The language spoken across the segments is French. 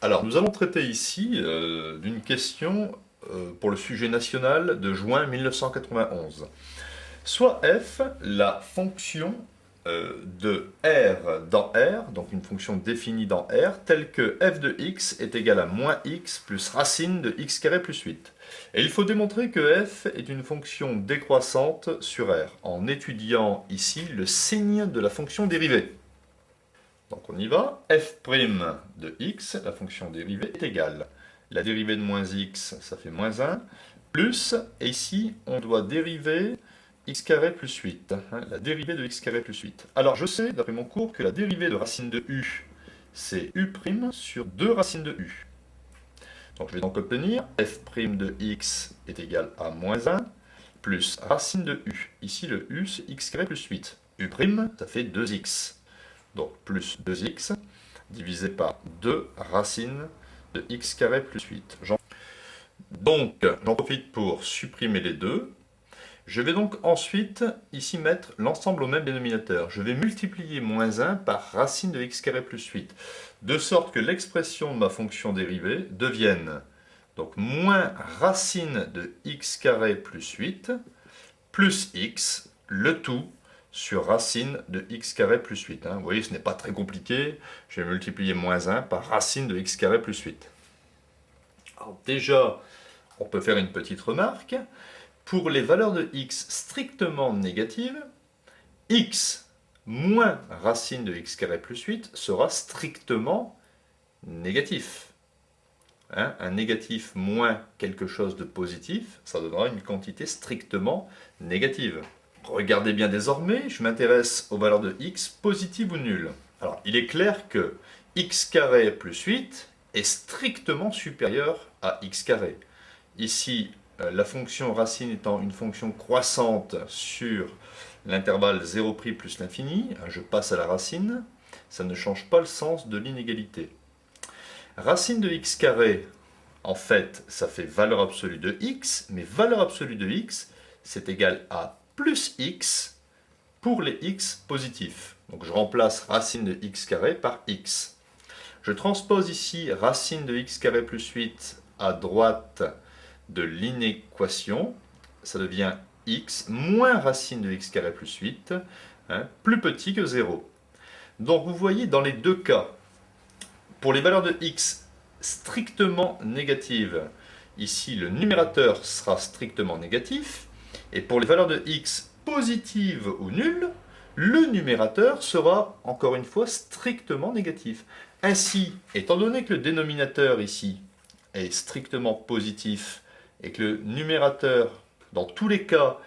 Alors, nous allons traiter ici d'une question pour le sujet national de juin 1991. Soit f la fonction de r dans R, donc une fonction définie dans R, telle que f de x est égal à moins x plus racine de x carré plus 8. Et il faut démontrer que f est une fonction décroissante sur R, en étudiant ici le signe de la fonction dérivée. Donc on y va, f' de x, la fonction dérivée, est égale. La dérivée de moins x, ça fait moins 1, plus, et ici on doit dériver x carré plus 8, la dérivée de x carré plus 8. Alors je sais, d'après mon cours, que la dérivée de racine de u, c'est u' sur 2 racines de u. Donc je vais donc obtenir f' de x est égal à moins 1, plus racine de u. Ici le u, c'est x carré plus 8. u', ça fait 2x. Donc plus 2x divisé par 2 racines de x carré plus 8. Donc j'en profite pour supprimer les deux. Je vais donc ensuite ici mettre l'ensemble au même dénominateur. Je vais multiplier moins 1 par racine de x carré plus 8. De sorte que l'expression de ma fonction dérivée devienne donc moins racine de x carré plus 8 plus x, le tout sur racine de x carré plus 8. Vous voyez, ce n'est pas très compliqué. Je vais multiplier moins 1 par racine de x carré plus 8. Alors déjà, on peut faire une petite remarque. Pour les valeurs de x strictement négatives, x moins racine de x carré plus 8 sera strictement négatif. Un négatif moins quelque chose de positif, ça donnera une quantité strictement négative. Regardez bien désormais, je m'intéresse aux valeurs de x positives ou nulles. Alors, il est clair que x carré plus 8 est strictement supérieur à x carré. Ici, la fonction racine étant une fonction croissante sur l'intervalle 0' plus l'infini, je passe à la racine, ça ne change pas le sens de l'inégalité. Racine de x carré, en fait, ça fait valeur absolue de x, mais valeur absolue de x, c'est égal à plus x pour les x positifs. Donc je remplace racine de x carré par x. Je transpose ici racine de x carré plus 8 à droite de l'inéquation. Ça devient x moins racine de x carré plus 8, plus petit que 0. Donc vous voyez dans les deux cas, pour les valeurs de x strictement négatives, ici le numérateur sera strictement négatif, et pour les valeurs de x positives ou nulles, le numérateur sera encore une fois strictement négatif. Ainsi, étant donné que le dénominateur ici est strictement positif et que le numérateur, dans tous les cas,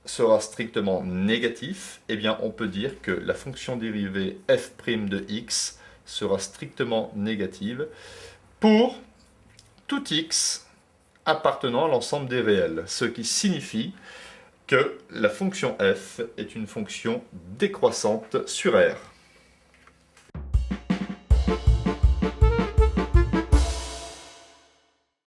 sera strictement négatif, eh bien on peut dire que la fonction dérivée f' de x sera strictement négative pour tout x appartenant à l'ensemble des réels, ce qui signifie que la fonction f est une fonction décroissante sur R.